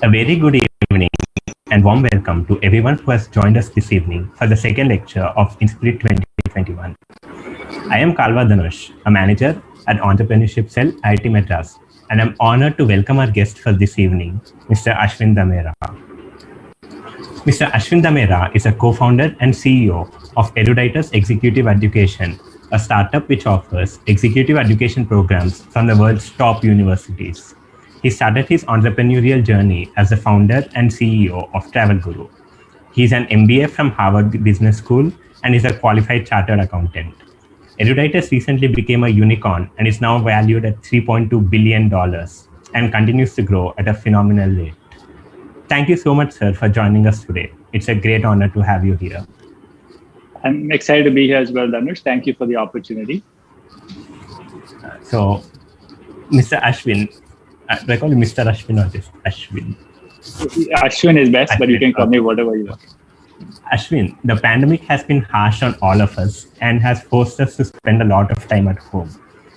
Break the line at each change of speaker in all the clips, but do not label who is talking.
A very good evening and warm welcome to everyone who has joined us this evening for the second lecture of Inspirit 2021. I am Kalva Dhanush, a manager at Entrepreneurship Cell, IIT Madras, and I'm honored to welcome our guest for this evening, Mr. Ashwin Damera. Mr. Ashwin Damera is a co-founder and CEO of Eruditus Executive Education, a startup which offers executive education programs from the world's top universities. He started his entrepreneurial journey as the founder and CEO of Travelguru. He's an MBA from Harvard Business School and is a qualified chartered accountant. Eruditus recently became a unicorn and is now valued at $3.2 billion and continues to grow at a phenomenal rate. Thank you so much, sir, for joining us today. It's a great honor to have you here.
I'm excited to be here as well, Dhanush. Thank you for the opportunity.
So, Mr. Ashwin, do I call you Mr. Ashwin or just Ashwin?
Ashwin is best, Ashwin, but you can call me whatever you want.
Ashwin, the pandemic has been harsh on all of us and has forced us to spend a lot of time at home.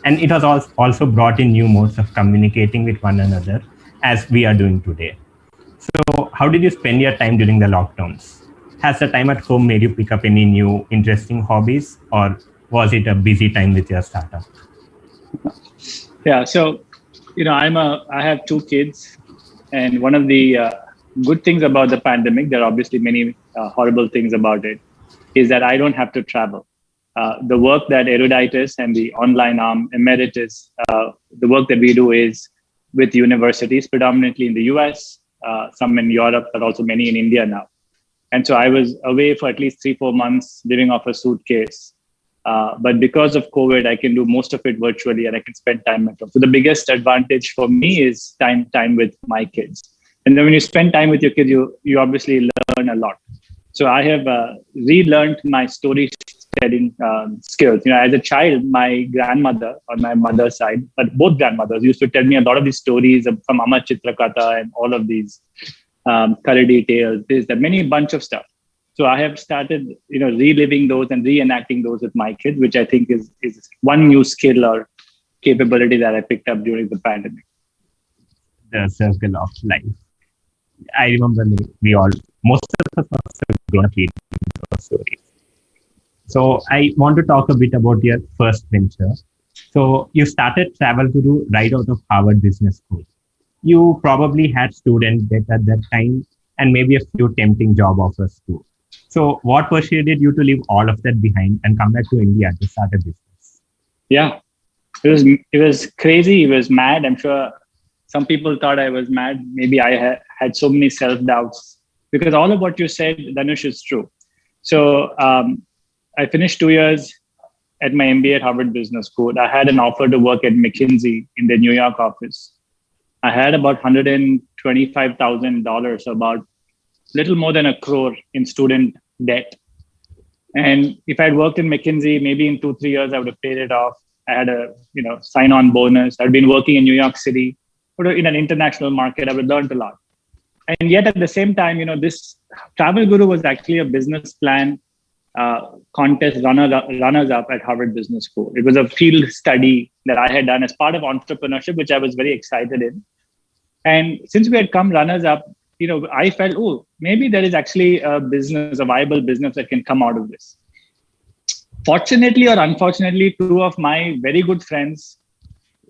And it has also brought in new modes of communicating with one another as we are doing today. So how did you spend your time during the lockdowns? Has the time at home made you pick up any new interesting hobbies, or was it a busy time with your startup?
Yeah, so, I have two kids, and one of the good things about the pandemic, there are obviously many horrible things about it, is that I don't have to travel. The work that Eruditus and the online arm Emeritus, the work that we do is with universities, predominantly in the US, some in Europe, but also many in India now. And so I was away for at least 3-4 months living off a suitcase. But because of COVID, I can do most of it virtually and I can spend time at home. So the biggest advantage for me is time with my kids. And then when you spend time with your kids, you obviously learn a lot. So I have relearned my storytelling skills. As a child, my grandmother on my mother's side, but both grandmothers used to tell me a lot of these stories from Amma Chitrakatha and all of these Karadi tales, many bunch of stuff. So I have started, reliving those and reenacting those with my kids, which I think is one new skill or capability that I picked up during the pandemic.
The circle of life. I remember most of us have grown up reading those stories. So I want to talk a bit about your first venture. So you started Travelguru right out of Harvard Business School. You probably had student debt at that time and maybe a few tempting job offers too. So what persuaded you to leave all of that behind and come back to India to start a business?
Yeah, it was crazy. It was mad. I'm sure some people thought I was mad. Maybe I had so many self-doubts because all of what you said, Dhanush, is true. So I finished 2 years at my MBA at Harvard Business School. I had an offer to work at McKinsey in the New York office. I had about $125,000, so about little more than $1 crore in student debt. And if I'd worked in McKinsey, maybe in 2-3 years, I would have paid it off. I had a sign-on bonus. I'd been working in New York City, but in an international market, I would learn a lot. And yet at the same time, this Travelguru was actually a business plan contest runners-up at Harvard Business School. It was a field study that I had done as part of entrepreneurship, which I was very excited in. And since we had come runners-up, I felt, maybe there is actually a viable business that can come out of this. Fortunately or unfortunately, 2 of my very good friends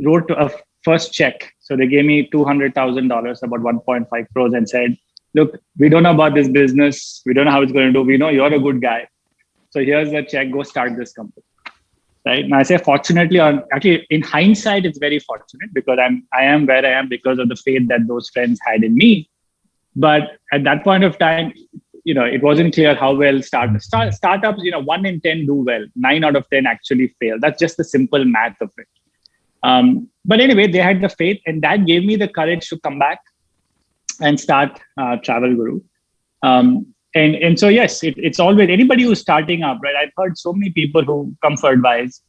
wrote a first check. So they gave me $200,000, about 1.5 crores, and said, look, we don't know about this business. We don't know how it's going to do. We know you're a good guy. So here's the check, go start this company. Right? And I say fortunately, or actually in hindsight, it's very fortunate because I am where I am because of the faith that those friends had in me. But at that point of time, it wasn't clear how well startups, 1 in 10 do well, 9 out of 10 actually fail. That's just the simple math of it. But anyway, they had the faith, and that gave me the courage to come back and start Travelguru. And so, yes, it's always anybody who's starting up, right? I've heard so many people who come for advice.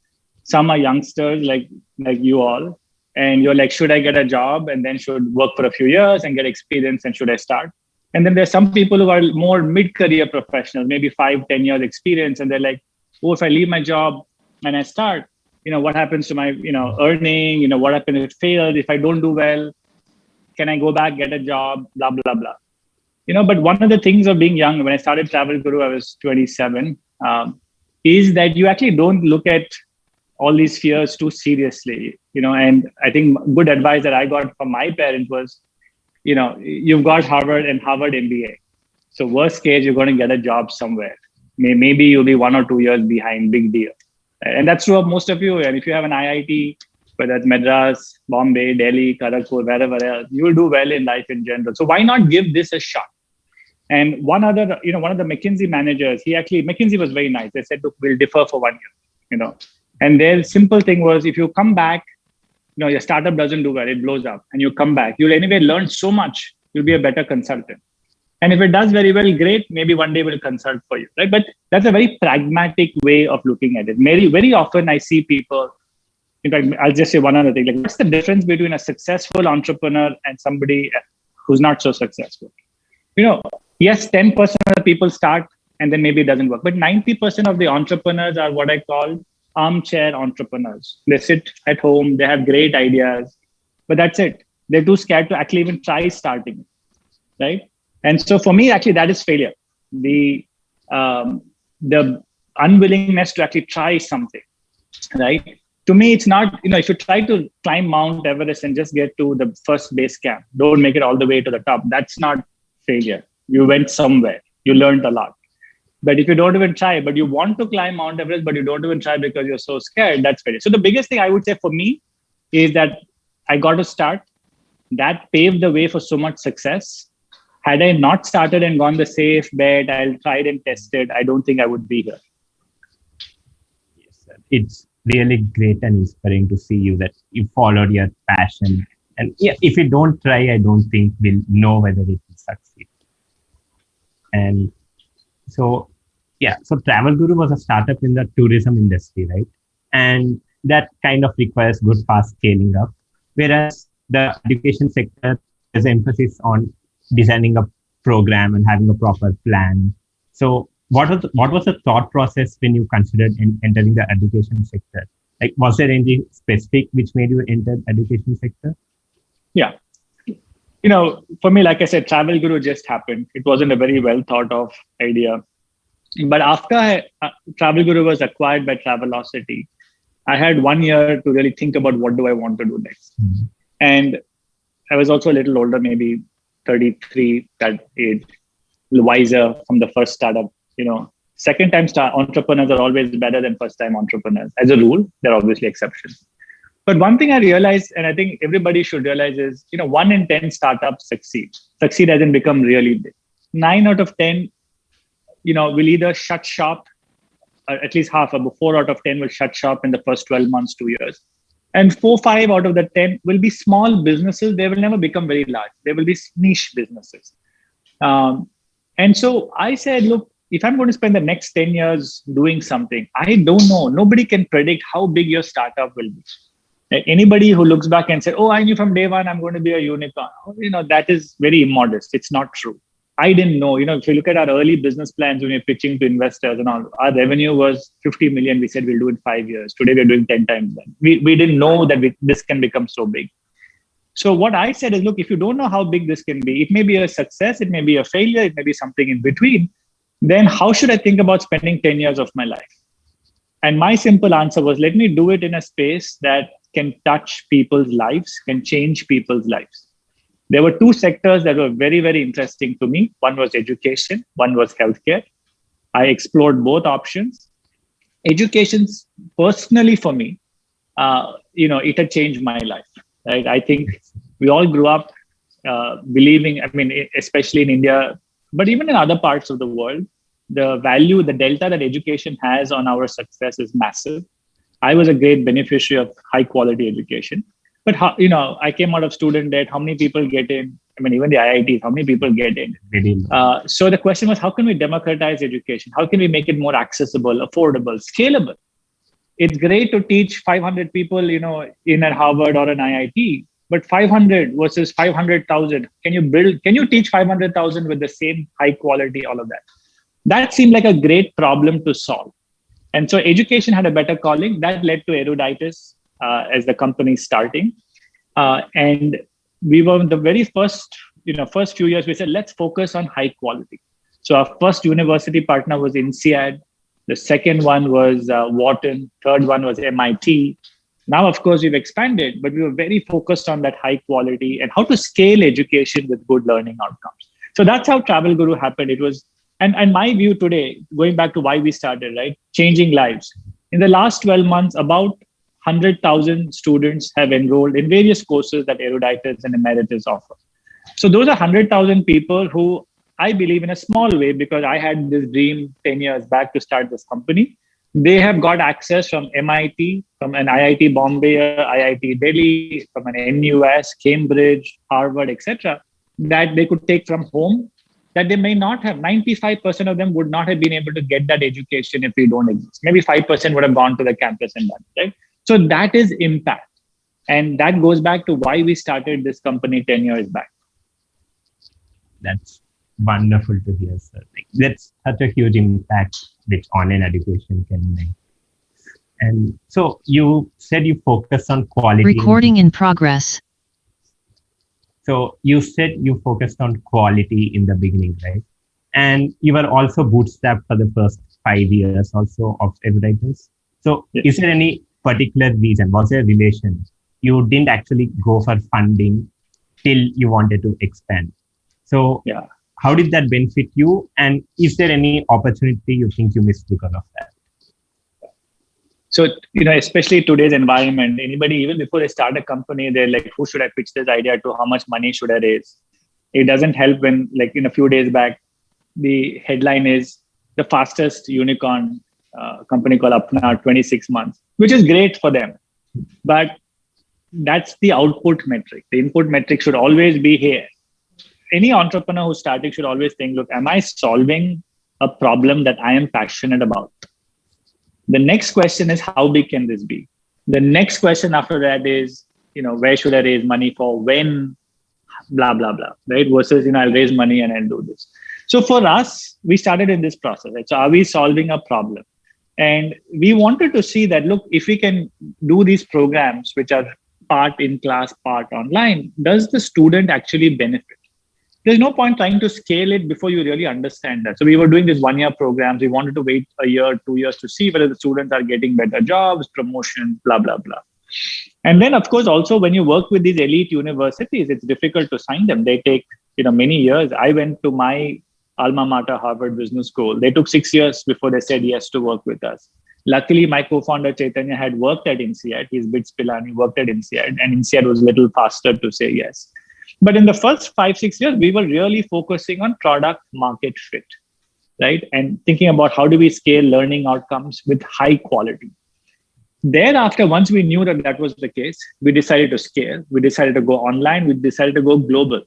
Some are youngsters like you all. And you're like, should I get a job and then should work for a few years and get experience and should I start? And then there's some people who are more mid-career professionals, maybe 5-10 years experience. And they're like, if I leave my job and I start, what happens to my, earning, what happens if it fails, if I don't do well? can I go back, get a job, blah, blah, blah. But one of the things of being young, when I started Travelguru, I was 27, is that you actually don't look at all these fears too seriously, and I think good advice that I got from my parents was, you've got Harvard and Harvard MBA. So worst case, you're going to get a job somewhere. Maybe you'll be 1 or 2 years behind, big deal. And that's true of most of you. And if you have an IIT, whether it's Madras, Bombay, Delhi, Kharagpur, wherever else, you will do well in life in general. So why not give this a shot? And one of the McKinsey managers, McKinsey was very nice. They said, look, we'll defer for 1 year, And their simple thing was, if you come back, your startup doesn't do well, it blows up, and you come back, you'll anyway learn so much, you'll be a better consultant. And if it does very well, great, maybe one day we'll consult for you, right? But that's a very pragmatic way of looking at it. Very, very often I see people, in fact, I'll just say one other thing, like, what's the difference between a successful entrepreneur and somebody who's not so successful? Yes, 10% of the people start and then maybe it doesn't work, but 90% of the entrepreneurs are what I call armchair entrepreneurs. They sit at home, they have great ideas, but that's it. They're too scared to actually even try starting, right? And so for me, actually, that is failure. The unwillingness to actually try something, right? To me, it's not, if you try to climb Mount Everest and just get to the first base camp, don't make it all the way to the top. That's not failure. You went somewhere, you learned a lot. But if you don't even try, but you want to climb Mount Everest, but you don't even try because you're so scared, that's failure. So the biggest thing I would say for me is that I got to start. That paved the way for so much success. Had I not started and gone the safe bet, I'll try it and test it, I don't think I would be here.
Yes, sir. It's really great and inspiring to see you that you followed your passion. And yeah, if you don't try, I don't think we'll know whether it will succeed. And so Travelguru was a startup in the tourism industry, right? And that kind of requires good, fast scaling up. Whereas the education sector has emphasis on designing a program and having a proper plan. So what was the thought process when you considered entering the education sector? Like, was there anything specific which made you enter education sector?
Yeah. For me, like I said, Travelguru just happened. It wasn't a very well thought of idea. But after Travelguru was acquired by Travelocity, I had 1 year to really think about what do I want to do next. Mm-hmm. And I was also a little older, maybe 33, that age, wiser from the first startup. Second time entrepreneurs are always better than first time entrepreneurs. As a rule, there are obviously exceptions. But one thing I realized, and I think everybody should realize is, 1 in 10 startups succeed as in become really big. 9 out of 10, will either shut shop, or at least half, or 4 out of 10 will shut shop in the first 12 months, 2 years. And 4-5 out of the 10 will be small businesses. They will never become very large. They will be niche businesses. And so I said, look, if I'm going to spend the next 10 years doing something, I don't know. Nobody can predict how big your startup will be. Like, anybody who looks back and said, oh, I knew from day one I'm going to be a unicorn, that is very immodest. It's not true. I didn't know. If you look at our early business plans when we're pitching to investors and all, our revenue was 50 million. We said we'll do in 5 years. Today we're doing 10 times that. We didn't know that this can become so big. So what I said is, look, if you don't know how big this can be, it may be a success, it may be a failure, it may be something in between. Then how should I think about spending 10 years of my life? And my simple answer was, let me do it in a space that can touch people's lives, can change people's lives. There were 2 sectors that were very, very interesting to me. One was education, one was healthcare. I explored both options. Education, personally for me, it had changed my life. Right? I think we all grew up believing, especially in India, but even in other parts of the world, the value, the delta that education has on our success is massive. I was a great beneficiary of high quality education. But I came out of student debt. How many people get in? Even the IITs, how many people get in? So the question was, how can we democratize education? How can we make it more accessible, affordable, scalable? It's great to teach 500 people, in a Harvard or an IIT, but 500 versus 500,000. Can you teach 500,000 with the same high quality, all of that? That seemed like a great problem to solve. And so education had a better calling. That led to Eruditus as the company starting. And we were the very first few years, we said, let's focus on high quality. So our first university partner was INSEAD. The second one was Wharton. Third one was MIT. Now, of course, we've expanded, but we were very focused on that high quality and how to scale education with good learning outcomes. So that's how Travelguru happened. It was, and my view today, going back to why we started, right? Changing lives. In the last 12 months, about 100,000 students have enrolled in various courses that Eruditus and Emeritus offer. So those are 100,000 people who I believe in a small way, because I had this dream 10 years back to start this company. They have got access from MIT, from an IIT Bombay, IIT Delhi, from an NUS, Cambridge, Harvard, etc., that they could take from home, that they may not have. 95% of them would not have been able to get that education if we don't exist. Maybe 5% would have gone to the campus and done it, right? So that is impact. And that goes back to why we started this company 10 years back.
That's wonderful to hear, sir. That's such a huge impact which online education can make. And so you said you focus on quality.
Recording in progress.
So you said you focused on quality in the beginning, right? And you were also bootstrapped for the first 5 years also of Eruditus. So Is there any particular reason, was there a relation? You didn't actually go for funding till you wanted to expand. So how did that benefit you? And is there any opportunity you think you missed because of that?
So, especially today's environment, anybody, even before they start a company, they're like, who should I pitch this idea to? How much money should I raise? It doesn't help when, like, in a few days back, the headline is the fastest unicorn company called Apna, 26 months, which is great for them. But that's the output metric. The input metric should always be here. Any entrepreneur who's starting should always think, look, am I solving a problem that I am passionate about? The next question is, how big can this be? The next question after that is, where should I raise money for? When? Blah, blah, blah, right? Versus, I'll raise money and I'll do this. So for us, we started in this process, right? So are we solving a problem? And we wanted to see that, look, if we can do these programs, which are part in class, part online, does the student actually benefit? There's no point trying to scale it before you really understand that. So we were doing these 1-year programs. We wanted to wait a year, 2 years to see whether the students are getting better jobs, promotion, blah, blah, blah. And then, of course, also when you work with these elite universities, it's difficult to sign them. They take, many years. I went to my alma mater, Harvard Business School. They took 6 years before they said yes to work with us. Luckily, my co-founder Chaitanya had worked at INSEAD. He's Bits Pilani, worked at INSEAD, and INSEAD was a little faster to say yes. But in the first 5-6 years, we were really focusing on product market fit, right? And thinking about how do we scale learning outcomes with high quality. Thereafter, once we knew that that was the case, we decided to scale. We decided to go online. We decided to go global.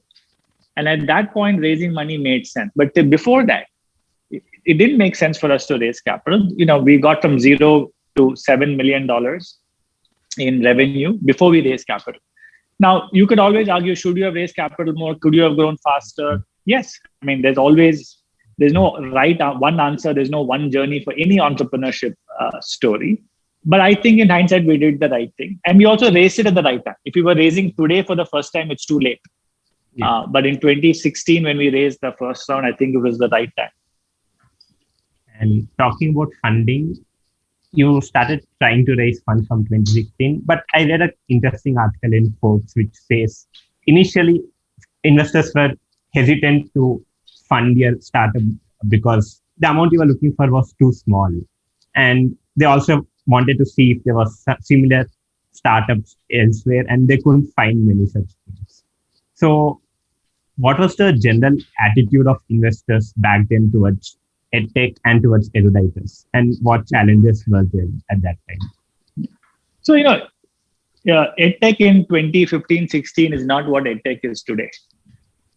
And at that point, raising money made sense. But before that, it didn't make sense for us to raise capital. We got from $0 to $7 million in revenue before we raised capital. Now, you could always argue, should you have raised capital more? Could you have grown faster? Yes. I mean, there's no right one answer. There's no one journey for any entrepreneurship story. But I think in hindsight, we did the right thing. And we also raised it at the right time. If we were raising today for the first time, it's too late. Yeah. But in 2016, when we raised the first round, I think it was the right time.
And talking about funding, you started trying to raise funds from 2016, but I read an interesting article in Forbes which says initially investors were hesitant to fund your startup because the amount you were looking for was too small. And they also wanted to see if there was similar startups elsewhere, and they couldn't find many such things. So what was the general attitude of investors back then towards EdTech and towards Eruditus, and what challenges were there at that time?
So, EdTech in 2015-16 is not what EdTech is today.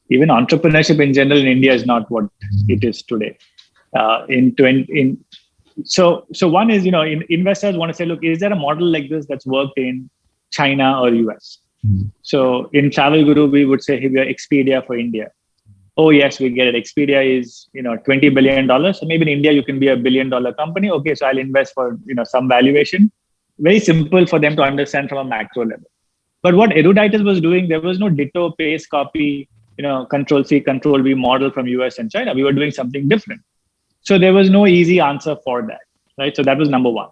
Even entrepreneurship in general in India is not what it is today. So one is, investors want to say, look, is there a model like this that's worked in China or US? Mm-hmm. So in Travelguru, we would say, hey, we are Expedia for India. Oh, yes, we get it. Expedia is, $20 billion. So maybe in India, you can be $1 billion company. Okay, so I'll invest for, some valuation. Very simple for them to understand from a macro level. But what Eruditus was doing, there was no ditto, paste, copy, control C, control V model from US and China. We were doing something different. So there was no easy answer for that, right? So that was number one.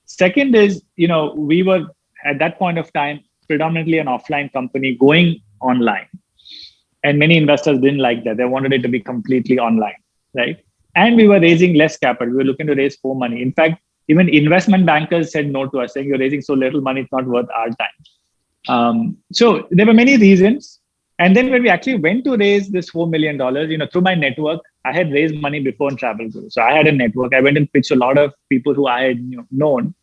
Second is, we were at that point of time predominantly an offline company going online. And many investors didn't like that. They wanted it to be completely online, right? And we were raising less capital. We were looking to raise more money. In fact, even investment bankers said no to us, saying you're raising so little money, it's not worth our time. So there were many reasons. And then when we actually went to raise this $4 million, through my network, I had raised money before in Travelguru. So I had a network. I went and pitched a lot of people who I had known.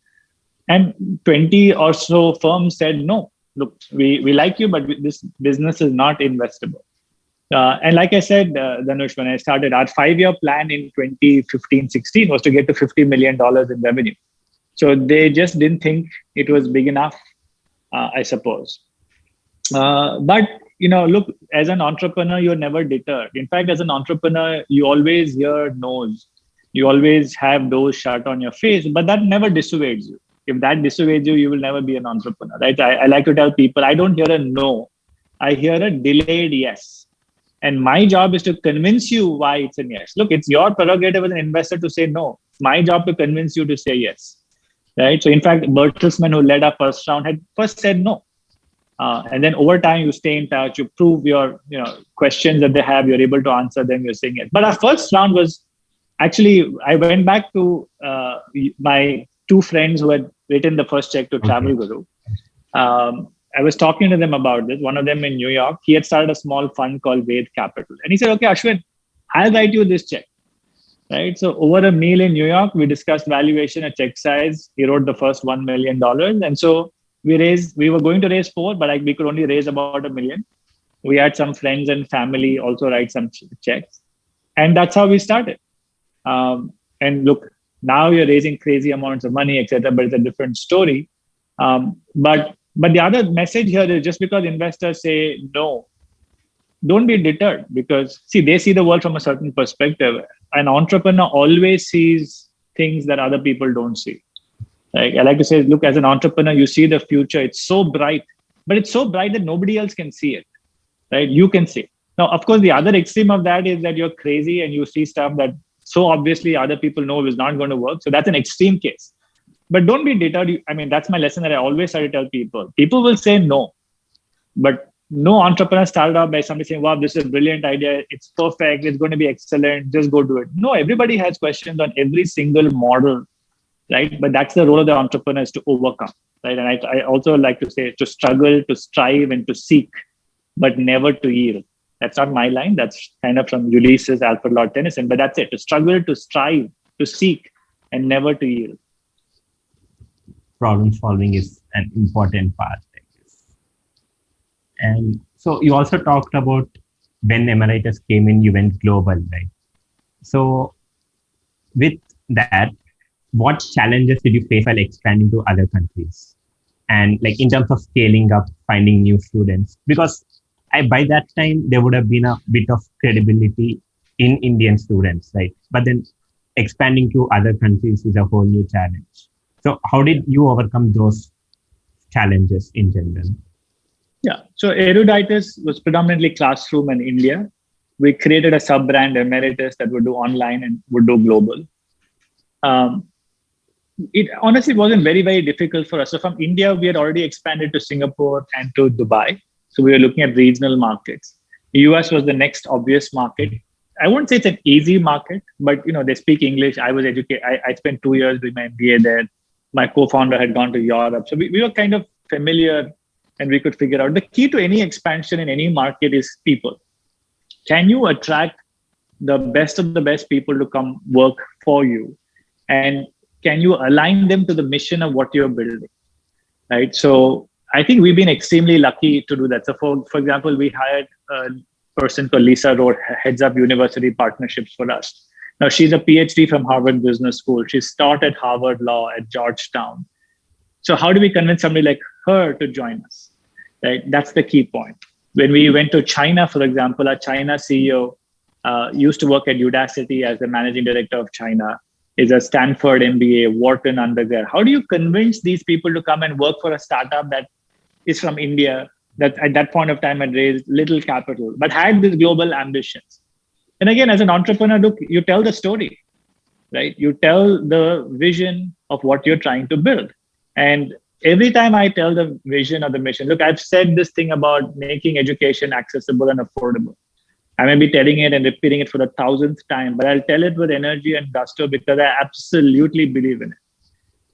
And 20 or so firms said, no, look, we like you, but this business is not investable. And like I said, Dhanush, when I started, our 5-year plan in 2015-16 was to get to $50 million in revenue. So they just didn't think it was big enough, I suppose. But, look, as an entrepreneur, you're never deterred. In fact, as an entrepreneur, you always hear no's. You always have doors shut on your face, but that never dissuades you. If that dissuades you, you will never be an entrepreneur, right? I like to tell people, I don't hear a no. I hear a delayed yes. And my job is to convince you why it's a yes. Look, it's your prerogative as an investor to say no. It's my job to convince you to say yes, right? So in fact, Bertelsmann, who led our first round, had first said no. And then over time, you stay in touch, you prove your questions that they have, you're able to answer them, you're saying it. But our first round was actually, I went back to my 2 friends who had written the first check to Travelguru. I was talking to them about this. One of them in New York, he had started a small fund called Ved Capital. And he said, okay, Ashwin, I'll write you this check. Right. So over a meal in New York, we discussed valuation, a check size. He wrote the first $1 million. And so we were going to raise 4, but we could only raise about $1 million. We had some friends and family also write some checks. And that's how we started. And look, now you're raising crazy amounts of money, etc. But it's a different story. But the other message here is just because investors say no, don't be deterred, because they see the world from a certain perspective. An entrepreneur always sees things that other people don't see. Like I like to say, look, as an entrepreneur, you see the future. It's so bright, but it's so bright that nobody else can see it, right? You can see it. Now, of course, the other extreme of that is that you're crazy and you see stuff that so obviously other people know is not going to work. So that's an extreme case. But don't be deterred. That's my lesson that I always try to tell people. People will say no, but no entrepreneur started out by somebody saying, wow, this is a brilliant idea. It's perfect. It's going to be excellent. Just go do it. No, everybody has questions on every single model, right? But that's the role of the entrepreneur, is to overcome, right? And I also like to say to struggle, to strive, and to seek, but never to yield. That's not my line. That's kind of from Ulysses, Alfred Lord Tennyson, but that's it. To struggle, to strive, to seek, and never to yield.
Problem solving is an important part, I guess. And so you also talked about when Emeritus came in, you went global, right? So with that, what challenges did you face while expanding to other countries? And like in terms of scaling up, finding new students, because by that time, there would have been a bit of credibility in Indian students, right? But then expanding to other countries is a whole new challenge. So how did you overcome those challenges in general?
Yeah, so Eruditus was predominantly classroom in India. We created a sub-brand, Emeritus, that would do online and would do global. It honestly wasn't very, very difficult for us. So from India, we had already expanded to Singapore and to Dubai. So we were looking at regional markets. The US was the next obvious market. I wouldn't say it's an easy market, but they speak English. I was educated. I spent 2 years doing my MBA there. My co-founder had gone to Europe. So we were kind of familiar and we could figure out. The key to any expansion in any market is people. Can you attract the best of the best people to come work for you? And can you align them to the mission of what you're building, right? So I think we've been extremely lucky to do that. So for example, we hired a person called Lisa Rowe, heads up university partnerships for us. Now, she's a PhD from Harvard Business School. She's taught at Harvard Law at Georgetown. So how do we convince somebody like her to join us, right? That's the key point. When we went to China, for example, our China CEO used to work at Udacity as the managing director of China, is a Stanford MBA, Wharton undergrad. How do you convince these people to come and work for a startup that is from India, that at that point of time had raised little capital, but had these global ambitions. And again, as an entrepreneur, look, you tell the story, right? You tell the vision of what you're trying to build. And every time I tell the vision or the mission, look, I've said this thing about making education accessible and affordable. I may be telling it and repeating it for the 1000th time, but I'll tell it with energy and gusto because I absolutely believe in it.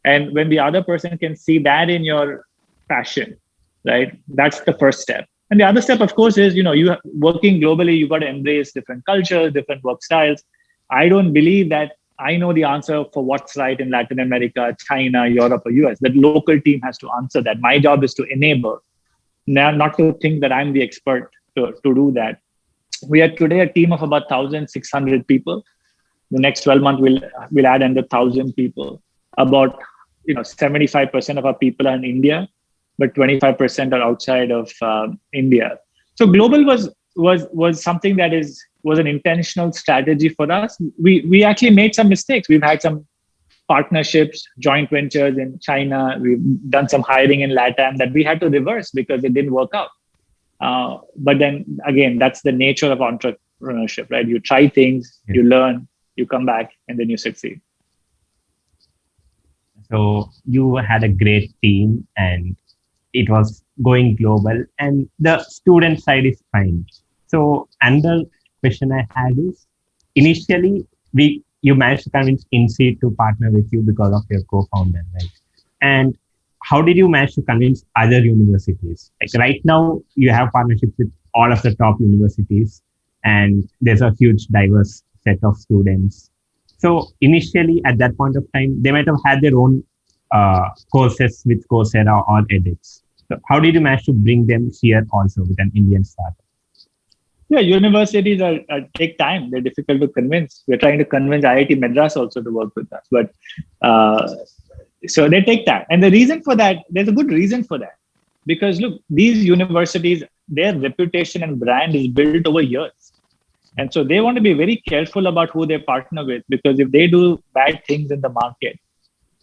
And when the other person can see that in your passion, right, that's the first step. And the other step, of course, is, you working globally, you've got to embrace different cultures, different work styles. I don't believe that I know the answer for what's right in Latin America, China, Europe, or US. That local team has to answer that. My job is to enable, not to think that I'm the expert to do that. We are today a team of about 1,600 people. The next 12 months, we'll add another 1,000 people. About 75% of our people are in India, but 25% are outside of India. So global was something that was an intentional strategy for us. We actually made some mistakes. We've had some partnerships, joint ventures in China. We've done some hiring in LATAM that we had to reverse because it didn't work out. But then again, that's the nature of entrepreneurship, right? You try things, you learn, you come back, and then you succeed.
So you had a great team and it was going global, and the student side is fine. So another question I had is, initially you managed to convince Inspirit to partner with you because of your co-founder, right? And how did you manage to convince other universities? Like right now, you have partnerships with all of the top universities, and there's a huge diverse set of students. So initially, at that point of time, they might have had their own courses with Coursera or edX. So how did you manage to bring them here also with an Indian startup?
Yeah, universities take time. They're difficult to convince. We're trying to convince IIT Madras also to work with us, but so they take time. And the reason for that, there's a good reason for that, because look, these universities, their reputation and brand is built over years. And so they want to be very careful about who they partner with, because if they do bad things in the market,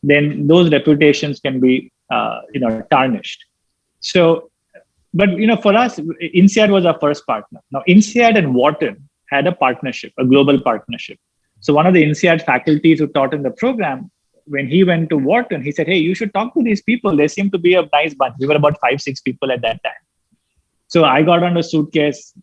then those reputations can be, tarnished. So, but, for us, INSEAD was our first partner. Now, INSEAD and Wharton had a partnership, a global partnership. So one of the INSEAD faculties who taught in the program, when he went to Wharton, he said, hey, you should talk to these people. They seem to be a nice bunch. We were about 5-6 people at that time. So I got on a suitcase,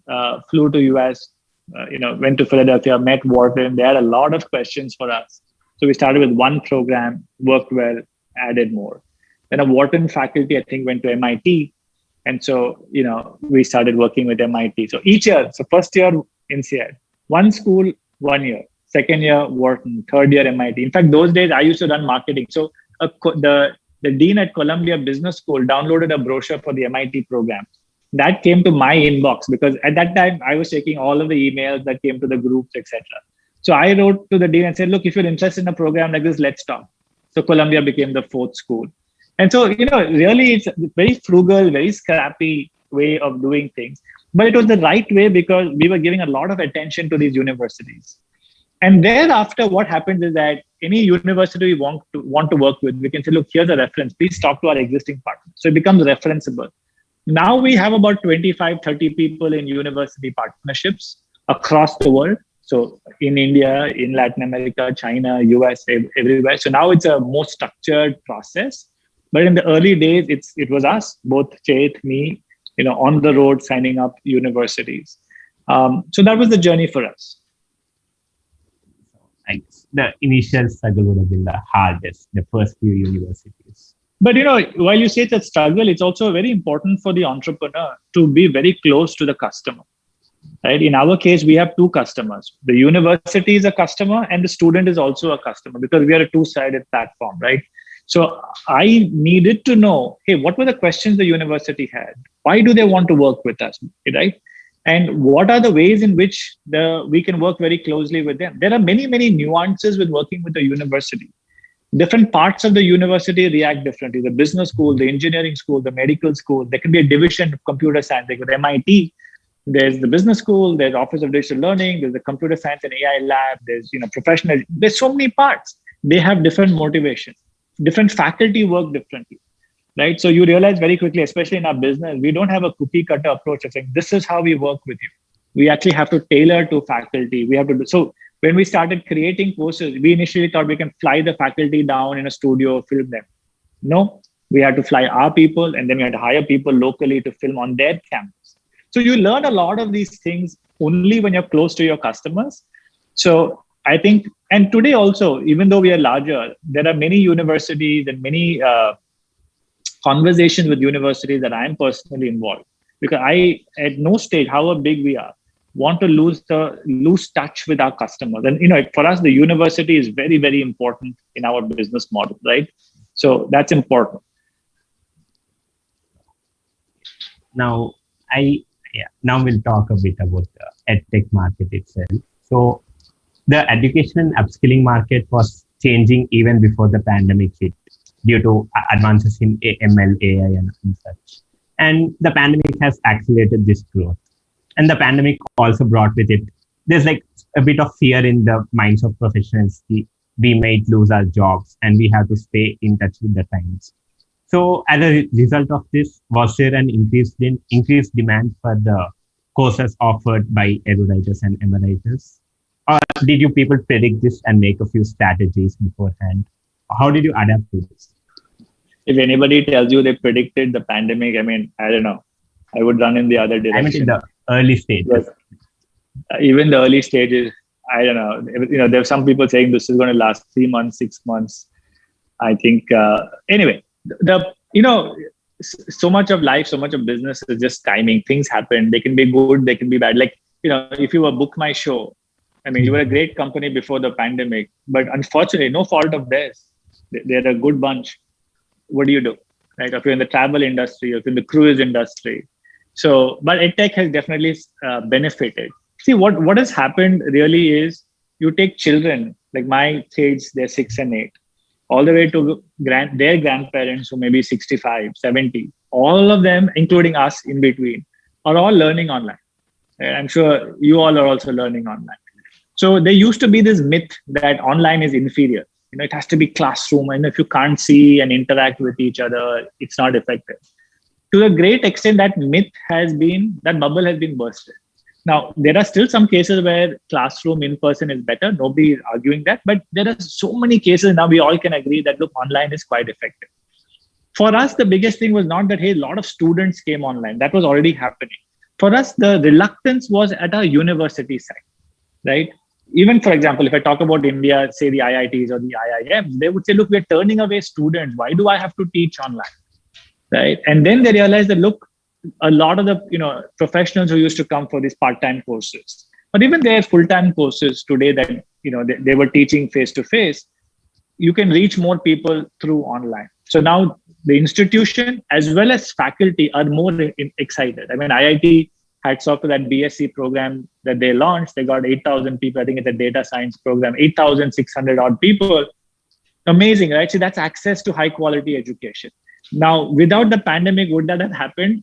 flew to US, went to Philadelphia, met Wharton. They had a lot of questions for us. So we started with one program, worked well, added more. Then a Wharton faculty, I think, went to MIT. And so, we started working with MIT. So each year, so first year, INSEAD, one school, 1 year. Second year, Wharton. Third year, MIT. In fact, those days, I used to run marketing. So the dean at Columbia Business School downloaded a brochure for the MIT program. That came to my inbox because at that time, I was checking all of the emails that came to the groups, etc. So I wrote to the dean and said, look, if you're interested in a program like this, let's talk. So Columbia became the 4th school. And so, really, it's a very frugal, very scrappy way of doing things. But it was the right way because we were giving a lot of attention to these universities. And thereafter, what happens is that any university we want to work with, we can say, look, here's a reference. Please talk to our existing partners. So it becomes referenceable. Now we have about 25, 30 people in university partnerships across the world. So in India, in Latin America, China, US, everywhere. So now it's a more structured process. But in the early days, it was us, both Chet, me, on the road signing up universities. So that was the journey for us.
The initial struggle would have been the hardest, the first few universities.
But, while you say it's a struggle, it's also very important for the entrepreneur to be very close to the customer, right? In our case, we have 2 customers. The university is a customer and the student is also a customer because we are a 2-sided platform, right? So I needed to know, hey, what were the questions the university had? Why do they want to work with us, right? And what are the ways in which we can work very closely with them? There are many, many nuances with working with the university. Different parts of the university react differently. The business school, the engineering school, the medical school, there can be a division of computer science. Like with MIT, there's the business school, there's Office of Digital Learning, there's the computer science and AI lab, there's professional, there's so many parts. They have different motivations. Different faculty work differently. right? So you realize very quickly, especially in our business, we don't have a cookie cutter approach of saying, this is how we work with you. We actually have to tailor to faculty. We have to do so. When we started creating courses, we initially thought we can fly the faculty down in a studio, film them. No, we had to fly our people, and then we had to hire people locally to film on their campus. So you learn a lot of these things only when you're close to your customers. So I think, and today also, even though we are larger, there are many universities and many conversations with universities that I'm personally involved, because I, at no stage, however big we are, want to lose touch with our customers. And for us, the university is very, very important in our business model, right? So that's important.
Now, now we'll talk a bit about the EdTech market itself. So the education and upskilling market was changing even before the pandemic hit due to advances in ML, AI, and such. And the pandemic has accelerated this growth. And the pandemic also brought with it, there's like a bit of fear in the minds of professionals. We might lose our jobs and we have to stay in touch with the times. So as a result of this, was there an increased demand for the courses offered by Eruditus and Emeritus? Or did you people predict this and make a few strategies beforehand? How did you adapt to this?
If anybody tells you they predicted the pandemic, I mean, I don't know. I would run in the other direction.
I mean, in the early stages.
Even the early stages, I don't know. There are some people saying this is going to last 3 months, 6 months. I think, anyway, so much of life, so much of business is just timing. Things happen. They can be good, they can be bad. Like, if you were Book My Show, I mean, you were a great company before the pandemic, but unfortunately, no fault of theirs. They're a good bunch. What do you do? Right? If you're in the travel industry, or if you're in the cruise industry. So, but EdTech has definitely benefited. See, what has happened really is you take children, like my kids, they're 6 and 8, all the way to their grandparents who may be 65, 70. All of them, including us in between, are all learning online. And I'm sure you all are also learning online. So there used to be this myth that online is inferior. It has to be classroom, and if you can't see and interact with each other, it's not effective. To a great extent, that bubble has been bursted. Now, there are still some cases where classroom in person is better. Nobody is arguing that, but there are so many cases now we all can agree that, look, online is quite effective. For us, the biggest thing was not that, hey, a lot of students came online. That was already happening. For us, the reluctance was at our university side, right? Even, for example, if I talk about India, say the IITs or the IIMs, they would say, look, we're turning away students. Why do I have to teach online? Right? And then they realize that, look, a lot of the professionals who used to come for these part-time courses, but even their full-time courses today that they were teaching face-to-face, you can reach more people through online. So now the institution as well as faculty are more excited. I mean, IIT, hats off to that BSc program that they launched. They got 8,000 people. I think it's a data science program, 8,600 odd people. Amazing, right? So that's access to high quality education. Now, without the pandemic, would that have happened?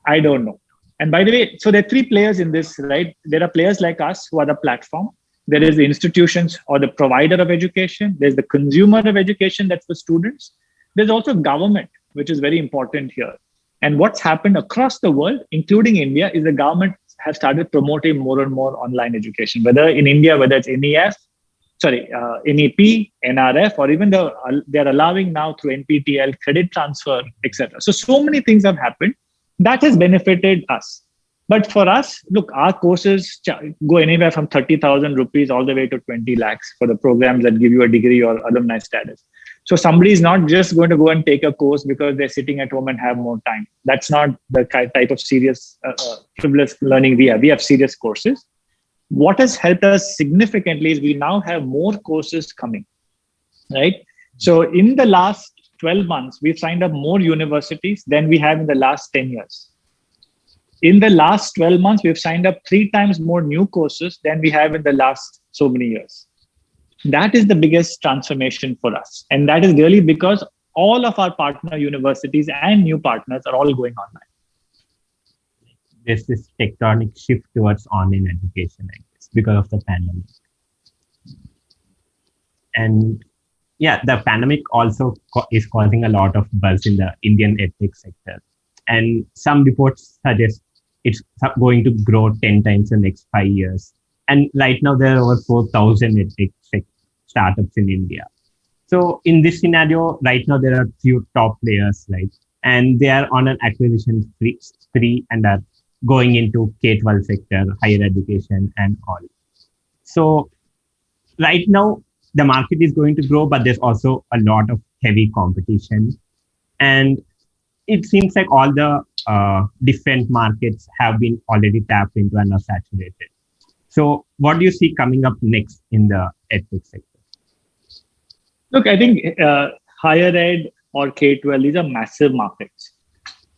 I don't know. And by the way, so there are 3 players in this, right? There are players like us who are the platform. There is the institutions or the provider of education. There's the consumer of education, that's the students. There's also government, which is very important here. And what's happened across the world, including India, is the government has started promoting more and more online education, whether in India, whether it's NEP, NRF, or even they're allowing now through NPTEL, credit transfer, etc. So many things have happened that has benefited us. But for us, look, our courses go anywhere from 30,000 rupees all the way to 20 lakhs for the programs that give you a degree or alumni status. So somebody is not just going to go and take a course because they're sitting at home and have more time. That's not the type of serious, frivolous learning we have. We have serious courses. What has helped us significantly is we now have more courses coming, right? So in the last 12 months, we've signed up more universities than we have in the last 10 years. In the last 12 months, we've signed up 3 times more new courses than we have in the last so many years. That is the biggest transformation for us. And that is really because all of our partner universities and new partners are all going online.
There's this tectonic shift towards online education, I guess, because of the pandemic. And yeah, the pandemic also is causing a lot of buzz in the Indian edtech sector. And some reports suggest it's going to grow 10 times in the next 5 years. And right now, there are over 4,000 edtech startups in India. So in this scenario, right now, there are few top players, right? And they are on an acquisition spree and are going into K-12 sector, higher education and all. So right now, the market is going to grow, but there's also a lot of heavy competition. And it seems like all the different markets have been already tapped into and are saturated. So what do you see coming up next in the edtech sector?
Look, I think higher ed or K-12, these are massive markets.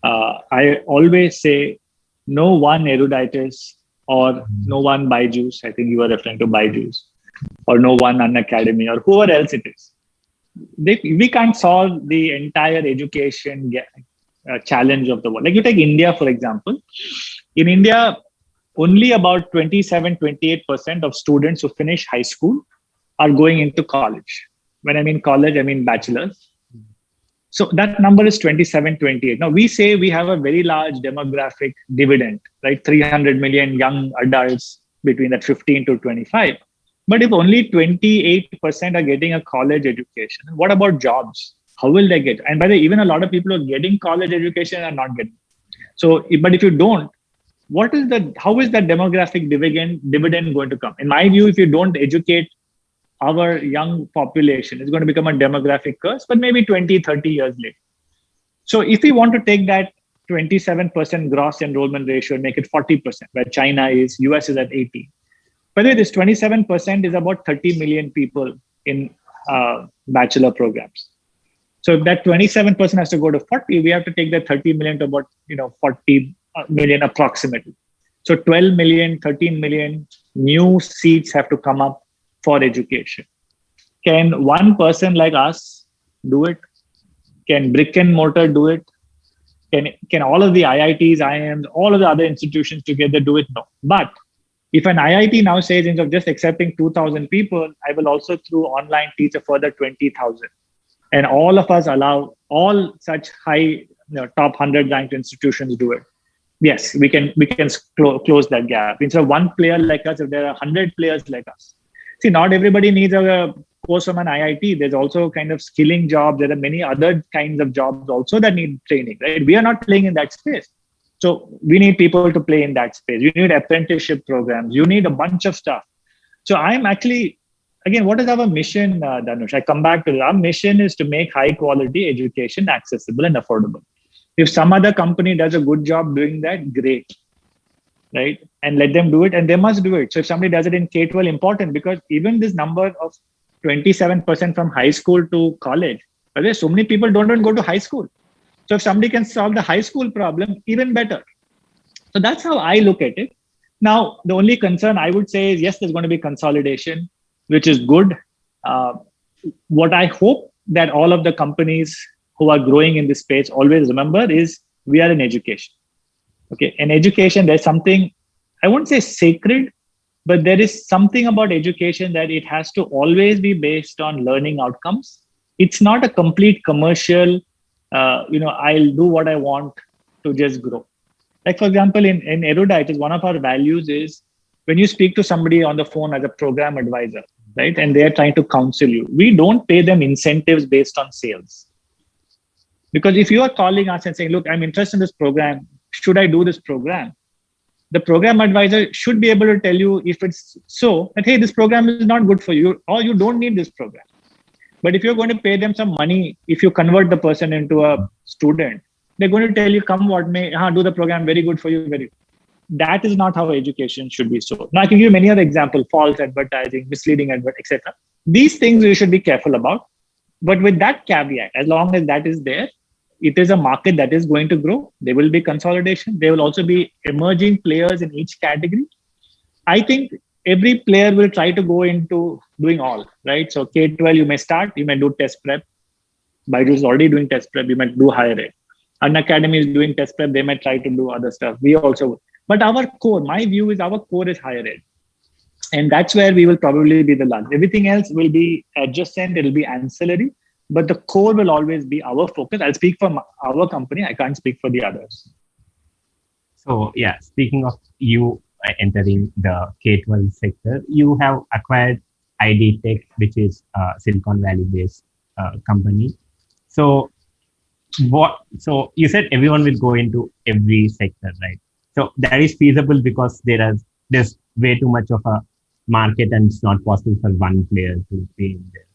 I always say no one Eruditus or no one Byju's, I think you were referring to Byju's, or no one Unacademy or whoever else it is. We can't solve the entire education challenge of the world. Like you take India, for example. In India, only about 27-28% of students who finish high school are going into college. When I mean college, I mean bachelor's. So that number is 27-28. Now we say we have a very large demographic dividend, right? 300 million young adults between that 15 to 25. But if only 28% are getting a college education, what about jobs? How will they get? And by the way, even a lot of people who are getting college education are not getting. So, but if you don't, how is that demographic dividend going to come? In my view, if you don't educate our young population, it's going to become a demographic curse, but maybe 20, 30 years later. So if we want to take that 27% gross enrollment ratio and make it 40%, where China is, US is at 80. By the way, this 27% is about 30 million people in bachelor programs. So if that 27% has to go to 40, we have to take that 30 million to about 40 million approximately. So 12 million, 13 million new seats have to come up for education. Can one person like us do it? Can brick and mortar do it? Can all of the IITs, IIMs, all of the other institutions together do it? No. But if an IIT now says, instead of just accepting 2,000 people, I will also through online teach a further 20,000. And all of us allow all such high top 100 ranked institutions do it. Yes, we can close that gap. Instead of one player like us, if there are 100 players like us. See, not everybody needs a course from an IIT. There's also kind of skilling jobs. There are many other kinds of jobs also that need training, right? We are not playing in that space. So we need people to play in that space. You need apprenticeship programs. You need a bunch of stuff. So I'm actually, again, what is our mission, Dhanush? I come back to it. Our mission is to make high quality education accessible and affordable. If some other company does a good job doing that, great. Right? And let them do it, and they must do it. So if somebody does it in K-12, important, because even this number of 27% from high school to college, but so many people don't even go to high school. So if somebody can solve the high school problem, even better. So that's how I look at it. Now, the only concern I would say is, yes, there's going to be consolidation, which is good. What I hope that all of the companies who are growing in this space always remember is we are in education. Okay, in education, there's something, I won't say sacred, but there is something about education that it has to always be based on learning outcomes. It's not a complete commercial, I'll do what I want to just grow. Like, for example, in Eruditus, one of our values is when you speak to somebody on the phone as a program advisor, right, and they're trying to counsel you, we don't pay them incentives based on sales. Because if you are calling us and saying, look, I'm interested in this program, should I do this program? The program advisor should be able to tell you if it's so that, hey, this program is not good for you, or you don't need this program. But if you're going to pay them some money, if you convert the person into a student, they're going to tell you, come what may, do the program, very good for you. That is not how education should be sold. Now, I can give you many other examples, false advertising, misleading etc. These things we should be careful about. But with that caveat, as long as that is there, it is a market that is going to grow. There will be consolidation. There will also be emerging players in each category. I think every player will try to go into doing all, right? So K-12, you may start, you may do test prep. Byju's is already doing test prep. You might do higher ed. Unacademy is doing test prep. They might try to do other stuff. We also, but our core, my view is our core is higher ed. And that's where we will probably be the large. Everything else will be adjacent, it'll be ancillary, but the core will always be our focus. I'll speak for our company, I can't speak for the others.
So yeah, speaking of you entering the K-12 sector, you have acquired IDTech, which is a Silicon Valley based company. So so you said everyone will go into every sector, right? So that is feasible because there's way too much of a market and it's not possible for one player to be in there.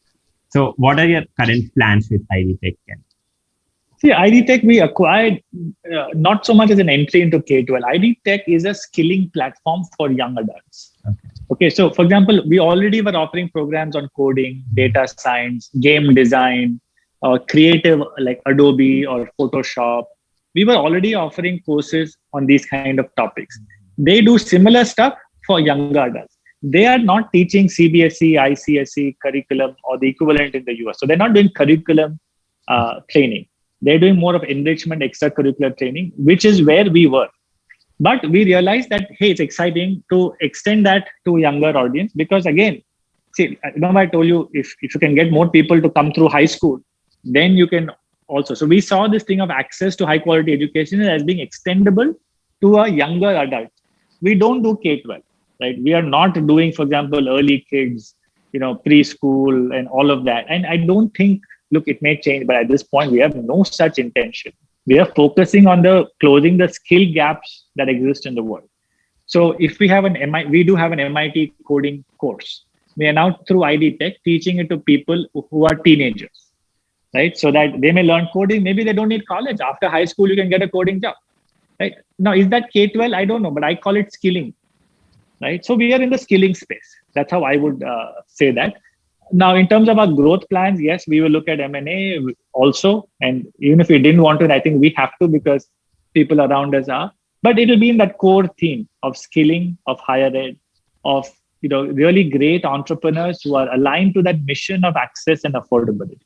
So what are your current plans with IDTech?
See, IDTech we acquired not so much as an entry into K-12. IDTech is a skilling platform for young adults. Okay, so for example, we already were offering programs on coding, data science, game design, or creative like Adobe or Photoshop. We were already offering courses on these kind of topics. They do similar stuff for younger adults. They are not teaching CBSE, ICSE curriculum or the equivalent in the US. So they're not doing curriculum training. They're doing more of enrichment, extracurricular training, which is where we were. But we realized that, hey, it's exciting to extend that to a younger audience because again, see, remember I told you, if you can get more people to come through high school, then you can also. So we saw this thing of access to high quality education as being extendable to a younger adult. We don't do K-12, right? We are not doing, for example, early kids, preschool and all of that. And I don't think, look, it may change, but at this point, we have no such intention. We are focusing on closing the skill gaps that exist in the world. So if we have we do have an MIT coding course. We are now through IDTech teaching it to people who are teenagers, right? So that they may learn coding. Maybe they don't need college. After high school, you can get a coding job, right? Now, is that K-12? I don't know, but I call it skilling, right? So we are in the skilling space. That's how I would say that. Now, in terms of our growth plans, yes, we will look at M&A also. And even if we didn't want to, I think we have to because people around us are. But it will be in that core theme of skilling, of higher ed, of really great entrepreneurs who are aligned to that mission of access and affordability.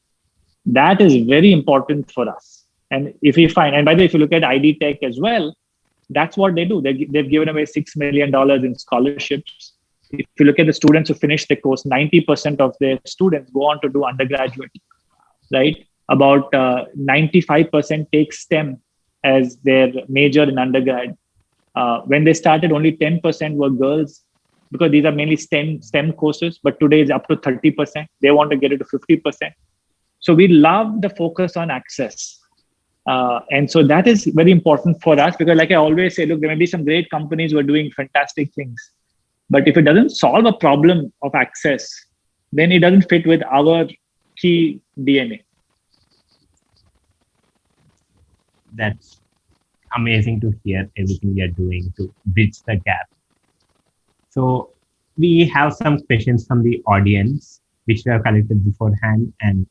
That is very important for us. And if we find, and by the way, if you look at IDTech as well, that's what they do. They've given away $6 million in scholarships. If you look at the students who finish the course, 90% of their students go on to do undergraduate, right? About 95% take STEM as their major in undergrad. When they started, only 10% were girls because these are mainly STEM courses, but today it's up to 30%. They want to get it to 50%. So we love the focus on access. And so that is very important for us because like I always say, look, there may be some great companies who are doing fantastic things. But if it doesn't solve a problem of access, then it doesn't fit with our key DNA.
That's amazing to hear everything we are doing to bridge the gap. So we have some questions from the audience, which we have collected beforehand and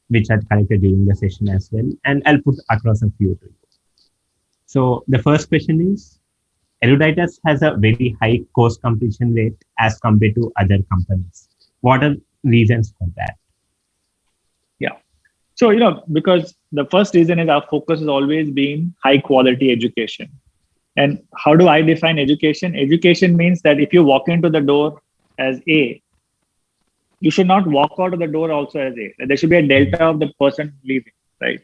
which are collected during the session as well. And I'll put across a few to you. So the first question is, Eruditus has a very high course completion rate as compared to other companies. What are reasons for that?
Yeah. So, because the first reason is our focus has always been high quality education. And how do I define education? Education means that if you walk into the door as A, you should not walk out of the door also as A. There should be a delta of the person leaving, right?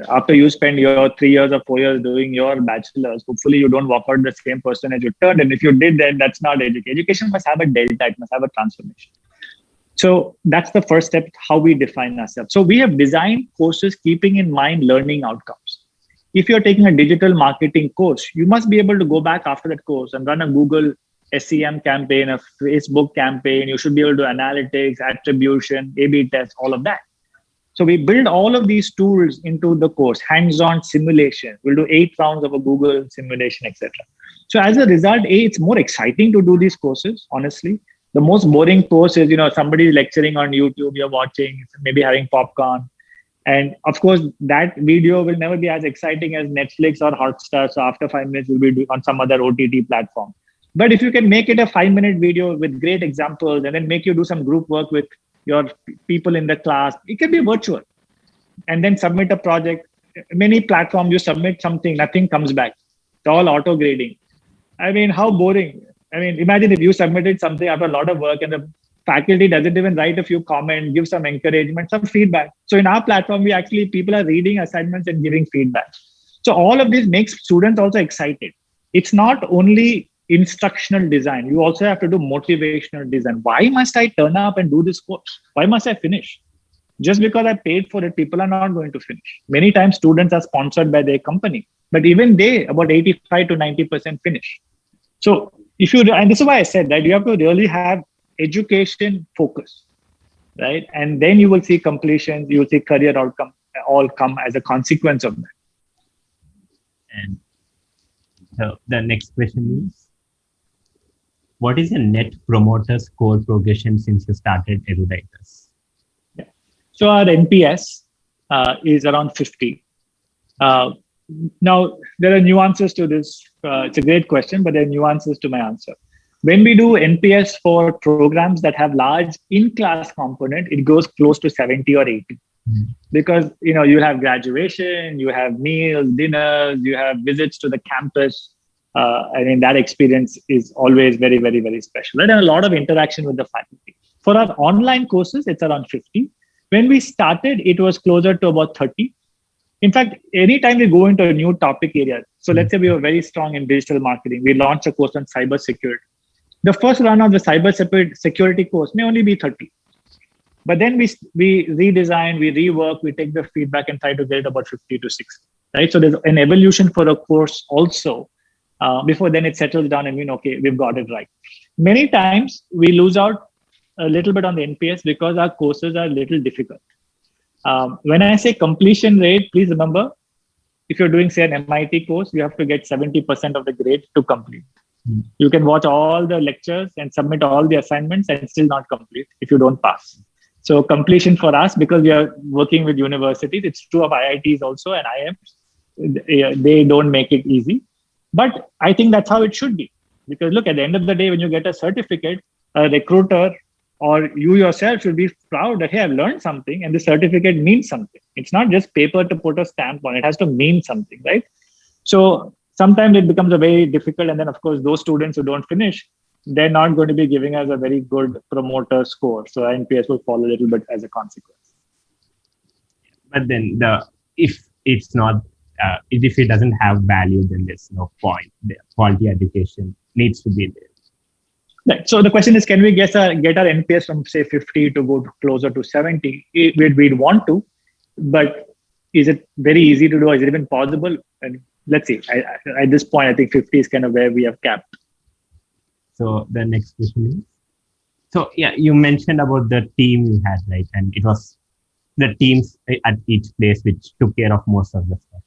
After you spend your 3 years or 4 years doing your bachelor's, hopefully you don't walk out the same person as you turned. And if you did that, that's not education. Education must have a delta, it must have a transformation. So that's the first step, how we define ourselves. So we have designed courses keeping in mind learning outcomes. If you're taking a digital marketing course, you must be able to go back after that course and run a Google SEM campaign, a Facebook campaign. You should be able to do analytics, attribution, A/B tests, all of that. So we build all of these tools into the course, hands-on simulation. We'll do 8 rounds of a Google simulation, etc. So as a result, it's more exciting to do these courses, honestly. The most boring course is, somebody lecturing on YouTube, you're watching, maybe having popcorn. And of course, that video will never be as exciting as Netflix or Hotstar. So after 5 minutes, we'll be on some other OTT platform. But if you can make it a 5-minute video with great examples and then make you do some group work with your people in the class, it can be virtual. And then submit a project. Many platforms, you submit something, nothing comes back. It's all auto grading. I mean, how boring. I mean, imagine if you submitted something after a lot of work and the faculty doesn't even write a few comments, give some encouragement, some feedback. So in our platform, people are reading assignments and giving feedback. So all of this makes students also excited. It's not only instructional design. You also have to do motivational design. Why must I turn up and do this course? Why must I finish? Just because I paid for it, people are not going to finish. Many times students are sponsored by their company, but even they, about 85 to 90% finish. So and this is why I said that you have to really have education focus, right? And then you will see completion, you will see career outcome all come as a consequence of that.
And so the next question is, what is your net promoter score progression since you started Eruditus?
Yeah. So our NPS is around 50. Now, there are nuances to this. It's a great question, but there are nuances to my answer. When we do NPS for programs that have large in-class component, it goes close to 70 or 80. Because you have graduation, you have meals, dinners, you have visits to the campus. I mean, that experience is always very, very, very special. Right? And a lot of interaction with the faculty. For our online courses, it's around 50. When we started, it was closer to about 30. In fact, anytime we go into a new topic area, so let's say we were very strong in digital marketing, we launched a course on cybersecurity. The first run of the cybersecurity course may only be 30. But then we redesign, we rework, we take the feedback and try to get about 50 to 60. Right? So there's an evolution for a course also. Before then it settles down and okay, we've got it right. Many times we lose out a little bit on the NPS because our courses are a little difficult. When I say completion rate, please remember, if you're doing, say, an MIT course, you have to get 70% of the grade to complete. You can watch all the lectures and submit all the assignments and still not complete if you don't pass. So completion for us, because we are working with universities, it's true of IITs also and IIMs, they don't make it easy. But I think that's how it should be. Because look, at the end of the day, when you get a certificate, a recruiter or you yourself should be proud that, hey, I've learned something and the certificate means something. It's not just paper to put a stamp on. It has to mean something, right? So sometimes it becomes a very difficult. And then, of course, those students who don't finish, they're not going to be giving us a very good promoter score. So NPS will fall a little bit as a consequence.
But then if it's not, if it doesn't have value, then there's no point. The quality education needs to be there.
Right. So the question is, can we get our NPS from, say, 50 to go closer to 70? We'd want to, but is it very easy to do? Is it even possible? And let's see. At this point, I think 50 is kind of where we have capped.
So the next question is, so yeah, you mentioned about the team you had, right? And it was the teams at each place which took care of most of the stuff.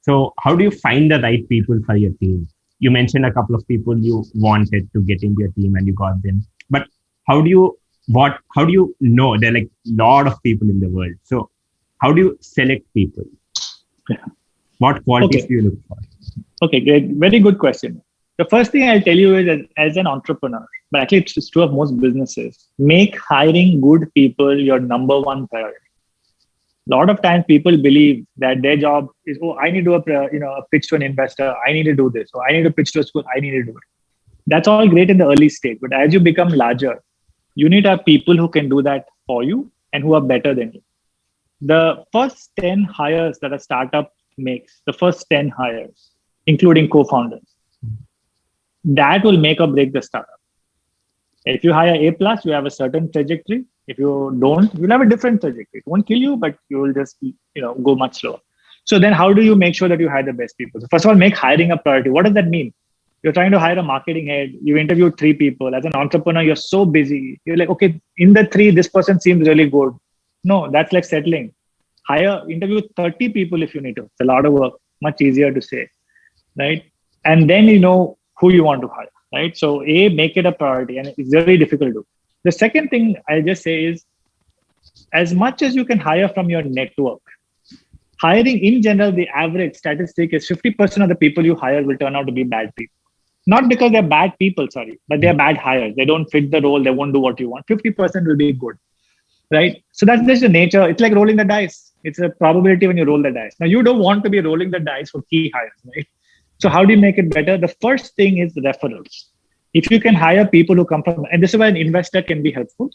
So how do you find the right people for your team? You mentioned a couple of people you wanted to get into your team and you got them. But how do you know? There are like a lot of people in the world. So how do you select people?
Yeah.
What qualities do you look for?
Okay, great. Very good question. The first thing I'll tell you is that as an entrepreneur, but actually it's true of most businesses, make hiring good people your number one priority. A lot of times people believe that their job is, I need to do a pitch to an investor. I need to do this. Or I need to pitch to a school. I need to do it. That's all great in the early stage. But as you become larger, you need to have people who can do that for you and who are better than you. The first 10 hires that a startup makes, the first 10 hires, including co-founders, that will make or break the startup. If you hire A+, you have a certain trajectory. If you don't, you'll have a different trajectory. It won't kill you, but you will just go much slower. So then how do you make sure that you hire the best people? So first of all, make hiring a priority. What does that mean? You're trying to hire a marketing head. You interviewed 3 people. As an entrepreneur, you're so busy. You're like, okay, in the 3, this person seems really good. No, that's like settling. Interview 30 people if you need to. It's a lot of work, much easier to say, right? And then you know who you want to hire, right? So make it a priority, and it's very difficult to do. The second thing I just say is, as much as you can hire from your network, hiring in general, the average statistic is 50% of the people you hire will turn out to be bad people. Not because they're bad people, but they're bad hires. They don't fit the role. They won't do what you want. 50% will be good, right? So that's just the nature. It's like rolling the dice. It's a probability when you roll the dice. Now, you don't want to be rolling the dice for key hires, right? So how do you make it better? The first thing is referrals. If you can hire people who come from, and this is where an investor can be helpful.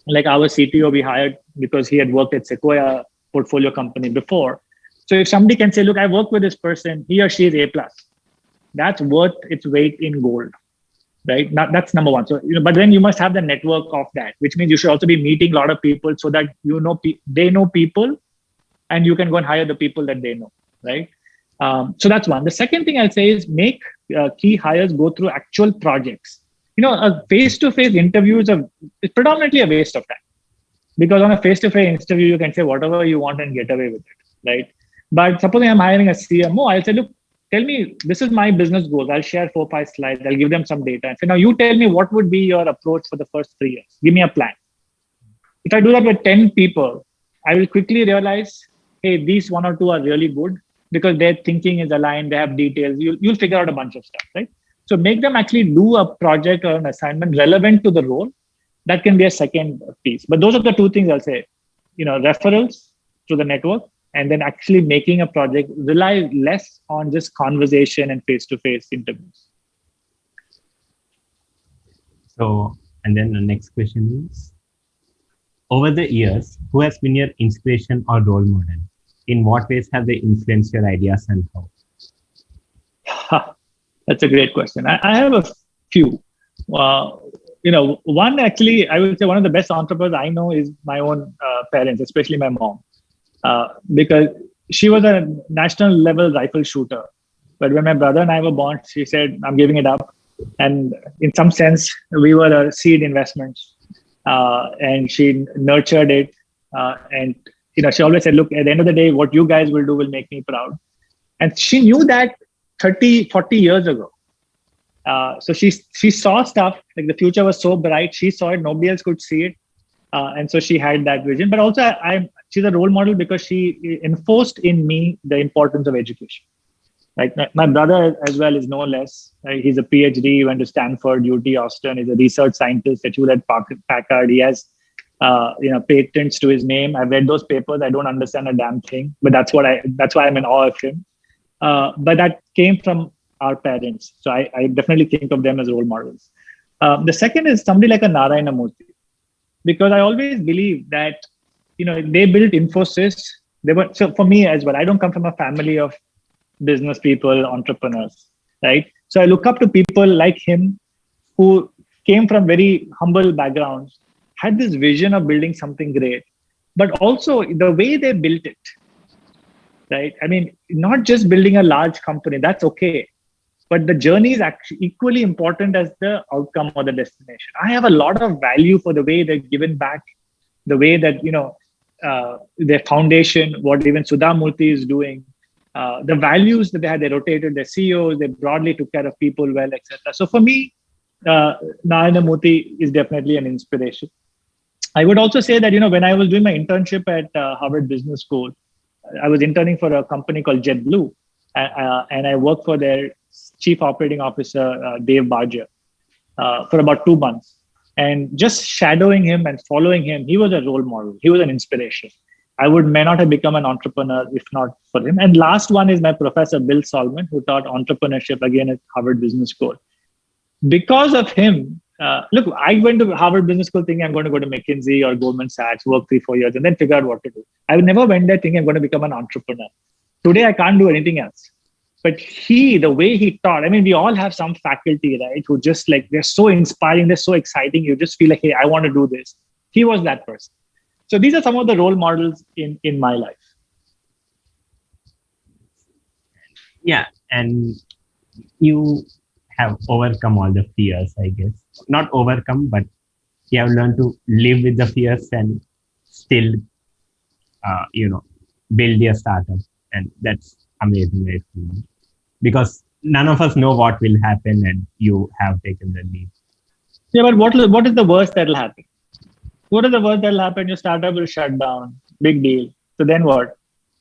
Like our CTO, we hired because he had worked at Sequoia portfolio company before. So if somebody can say, look, I work with this person, he or she is A plus, that's worth its weight in gold, right? That's number one. So, but then you must have the network of that, which means you should also be meeting a lot of people so that they know people, and you can go and hire the people that they know, right? So that's one. The second thing I'll say is make key hires go through actual projects. A face-to-face interview is predominantly a waste of time, because on a face-to-face interview, you can say whatever you want and get away with it, right? But supposing I'm hiring a CMO, I'll say, look, tell me, this is my business goals. I'll share 4-5 slides. I'll give them some data. And say, now you tell me what would be your approach for the first 3 years. Give me a plan. If I do that with 10 people, I will quickly realize, hey, these 1 or 2 are really good because their thinking is aligned. They have details. You'll figure out a bunch of stuff, right? So make them actually do a project or an assignment relevant to the role. That can be a second piece. But those are the 2 things I'll say, referrals to the network, and then actually making a project rely less on just conversation and face-to-face interviews.
So, and then the next question is, over the years, who has been your inspiration or role model? In what ways have they influenced your ideas and how?
That's a great question. I have a few. One actually, I would say one of the best entrepreneurs I know is my own parents, especially my mom. Because she was a national level rifle shooter. But when my brother and I were born, she said, I'm giving it up. And in some sense, we were a seed investment. And she nurtured it. And she always said, look, at the end of the day, what you guys will do will make me proud. And she knew that 30, 40 years ago. So she saw stuff, like the future was so bright. She saw it, nobody else could see it. And so she had that vision. But also, she's a role model because she enforced in me the importance of education. Like my brother as well is no less. He's a PhD, he went to Stanford, UT Austin. He's a research scientist at Hewlett-Packard. He has patents to his name. I've read those papers. I don't understand a damn thing, but that's why I'm in awe of him. But that came from our parents. So I definitely think of them as role models. The second is somebody like a Narayana Murthy, because I always believe that, they built Infosys. So for me as well, I don't come from a family of business people, entrepreneurs, right? So I look up to people like him who came from very humble backgrounds, had this vision of building something great, but also the way they built it, right? I mean, not just building a large company, that's okay. But the journey is actually equally important as the outcome or the destination. I have a lot of value for the way they've given back, the way that, their foundation, what even Sudha Murthy is doing, the values that they had, they rotated their CEOs, they broadly took care of people well, etc. So for me, Narayana Murthy is definitely an inspiration. I would also say that, when I was doing my internship at Harvard Business School, I was interning for a company called JetBlue, and I worked for their Chief Operating Officer, Dave Barger, for about 2 months. And just shadowing him and following him, he was a role model. He was an inspiration. I may not have become an entrepreneur if not for him. And last one is my professor, Bill Solomon, who taught entrepreneurship again at Harvard Business School. Because of him, look, I went to Harvard Business School thinking I'm going to go to McKinsey or Goldman Sachs, work 3-4 years, and then figure out what to do. I never went there thinking I'm going to become an entrepreneur. Today, I can't do anything else. But the way he taught, I mean, we all have some faculty, right, who just they're so inspiring, they're so exciting. You just feel like, hey, I want to do this. He was that person. So these are some of the role models in my life.
Yeah. And you have overcome all the fears, I guess. Not overcome, but you have learned to live with the fears and still, build your startup. And that's amazing, right? Because none of us know what will happen, and you have taken the lead.
Yeah, but what is the worst that'll happen? What is the worst that'll happen? Your startup will shut down. Big deal. So then what?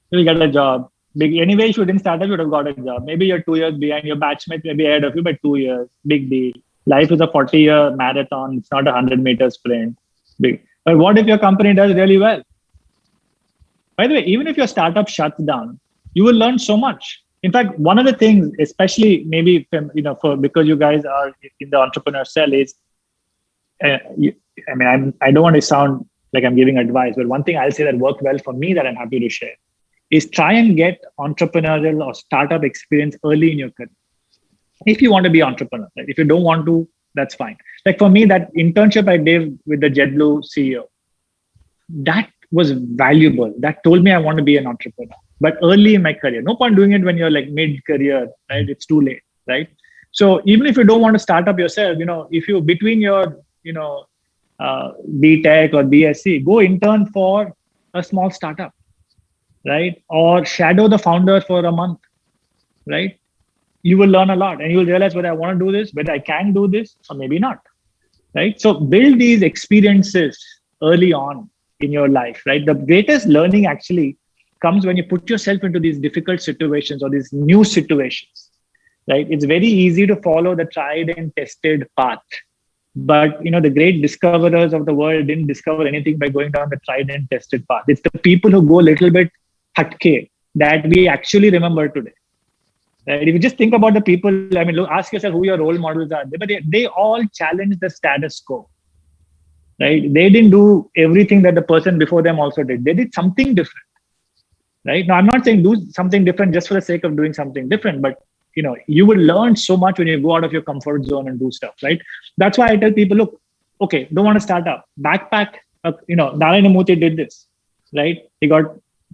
You'll get a job. Anyway, if you didn't start up, you would have got a job. Maybe you're 2 years behind. Your batchmate may be ahead of you by 2 years. Big deal. Life is a 40-year marathon. It's not a 100-meter sprint. Big. But what if your company does really well? By the way, even if your startup shuts down, you will learn so much. In fact, one of the things, especially maybe because you guys are in the entrepreneur cell, is I don't want to sound like I'm giving advice, but one thing I'll say that worked well for me that I'm happy to share is try and get entrepreneurial or startup experience early in your career. If you want to be entrepreneur, right? If you don't want to, that's fine. Like for me, that internship I did with the JetBlue CEO, that was valuable. That told me I want to be an entrepreneur, but early in my career. No point doing it when you're like mid-career, right? It's too late, right? So even if you don't want to start up yourself, if you between your, BTech or BSc, go intern for a small startup, right? Or shadow the founder for a month, right? You will learn a lot and you will realize whether I want to do this, whether I can do this, or maybe not, right? So build these experiences early on in your life, right? The greatest learning actually comes when you put yourself into these difficult situations or these new situations, right? It's very easy to follow the tried and tested path. But the great discoverers of the world didn't discover anything by going down the tried and tested path. It's the people who go a little bit hatke that we actually remember today. Right? If you just think about the people, look, ask yourself who your role models are. But they all challenge the status quo. Right? They didn't do everything that the person before them also did. They did something different. Right? Now, I'm not saying do something different just for the sake of doing something different, but you will learn so much when you go out of your comfort zone and do stuff, right? That's why I tell people, look, okay, don't want to start up. Backpack, Narayana Murthy did this, right? He got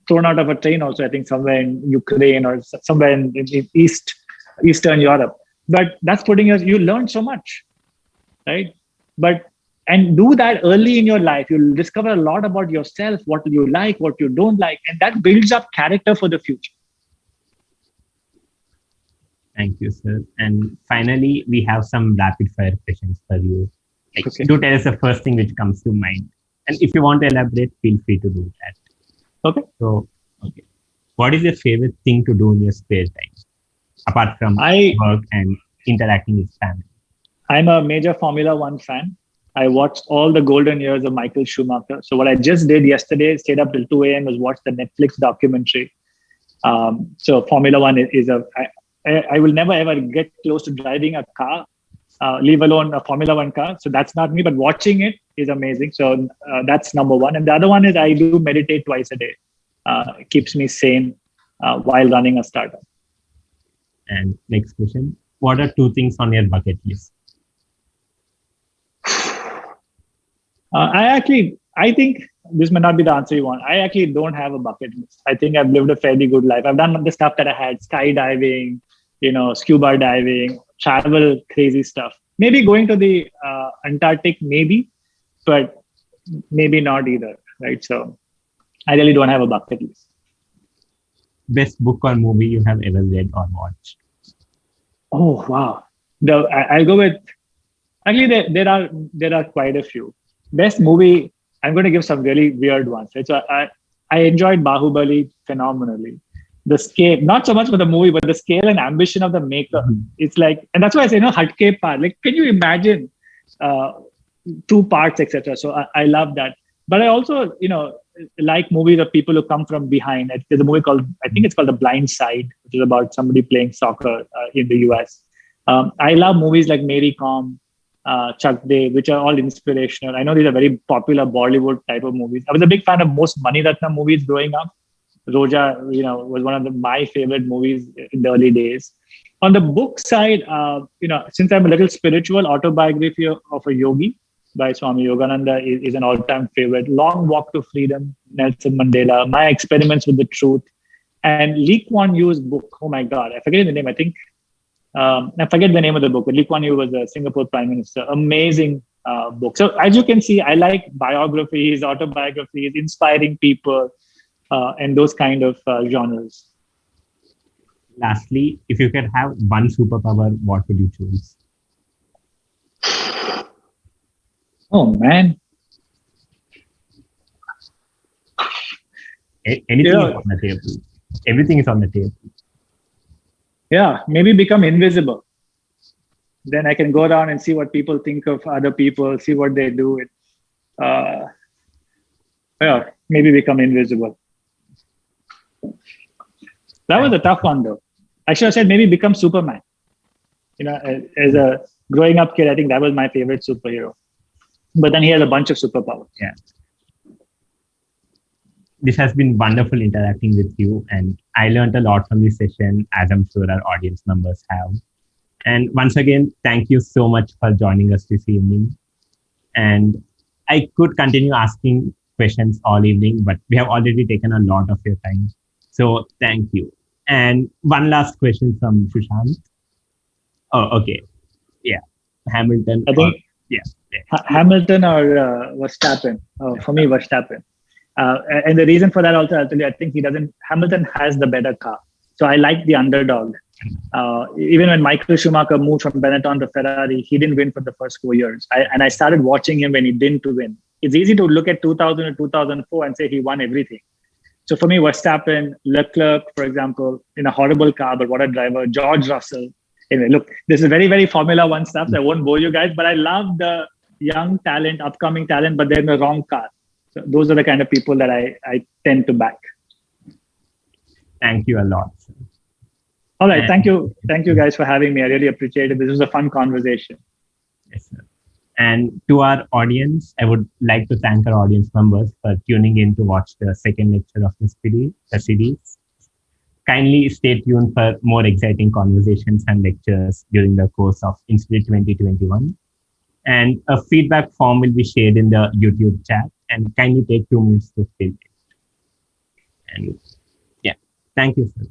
thrown out of a train also, I think somewhere in Ukraine or somewhere in Eastern Europe. But that's you learn so much, right? And do that early in your life. You'll discover a lot about yourself, what you like, what you don't like, and that builds up character for the future.
Thank you, sir. And finally, we have some rapid fire questions for you.
Okay.
Do tell us the first thing which comes to mind. And if you want to elaborate, feel free to do that.
Okay.
So, what is your favorite thing to do in your spare time, apart from work and interacting with family?
I'm a major Formula One fan. I watched all the golden years of Michael Schumacher. So what I just did yesterday, stayed up till 2 a.m. was watch the Netflix documentary. So Formula One is I will never ever get close to driving a car, leave alone a Formula One car. So that's not me, but watching it is amazing. So that's number one. And the other one is I do meditate twice a day. It keeps me sane while running a startup.
And next question, what are 2 things on your bucket list?
I think this may not be the answer you want. I actually don't have a bucket list. I think I've lived a fairly good life. I've done the stuff that I had, skydiving, scuba diving, travel, crazy stuff. Maybe going to the Antarctic, maybe, but maybe not either, right? So I really don't have a bucket list.
Best book or movie you have ever read or watched?
Oh, wow. I'll go with, actually, there are quite a few. Best movie, I'm going to give some really weird ones. Right? So I enjoyed Bahubali phenomenally. The scale, not so much for the movie, but the scale and ambition of the maker. Mm-hmm. It's like, and that's why I say, hatke part. Like, can you imagine 2 parts, etc.? So I love that. But I also, like movies of people who come from behind. There's a movie called, I think it's called The Blind Side, which is about somebody playing soccer in the US. I love movies like Mary Kom, Chuck Day, which are all inspirational. I know these are very popular Bollywood type of movies. I was a big fan of most Mani Ratnam movies growing up. Roja, was one of my favorite movies in the early days. On the book side, since I'm a little spiritual, Autobiography of a Yogi by Swami Yogananda is an all-time favorite. Long Walk to Freedom, Nelson Mandela, My Experiments with the Truth, and Lee Kuan Yew's book. Oh my God, I forget the name. I think I forget the name of the book, but Lee Kuan Yew was the Singapore Prime Minister. Amazing book. So as you can see, I like biographies, autobiographies, inspiring people, and those kind of genres.
Lastly, if you could have one superpower, what would you choose?
Oh, man.
Anything is on the table. Everything is on the table.
Yeah, maybe become invisible. Then I can go down and see what people think of other people, see what they do. Maybe become invisible. That was a tough one, though. I should have said maybe become Superman. As a growing up kid, I think that was my favorite superhero. But then he has a bunch of superpowers.
Yeah. This has been wonderful interacting with you, and I learned a lot from this session, as I'm sure our audience members have. And once again, thank you so much for joining us this evening. And I could continue asking questions all evening, but we have already taken a lot of your time. So thank you. And one last question from Sushant. Oh, okay. Yeah. Hamilton.
I think
yeah.
Hamilton or Verstappen. Oh, for me, Verstappen. And the reason for that also, I'll tell you, I think Hamilton has the better car. So I like the underdog. Even when Michael Schumacher moved from Benetton to Ferrari, he didn't win for the first 4 years. And I started watching him when he didn't win. It's easy to look at 2000 or 2004 and say he won everything. So for me, Verstappen, Leclerc, for example, in a horrible car, but what a driver, George Russell. Anyway, look, this is very, very Formula One stuff. So I won't bore you guys, but I love the young talent, upcoming talent, but they're in the wrong car. So those are the kind of people that I tend to back.
Thank you a lot.
All right. Thank you. Thank you guys for having me. I really appreciate it. This was a fun conversation.
Yes, sir. And to our audience, I would like to thank our audience members for tuning in to watch the second lecture of the series. Kindly stay tuned for more exciting conversations and lectures during the course of Inspirit 2021. And a feedback form will be shared in the YouTube chat, and kindly take 2 minutes to fill it. And yeah, thank you, sir.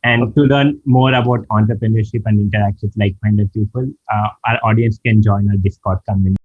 And to learn more about entrepreneurship and interact with like-minded people, our audience can join our Discord community.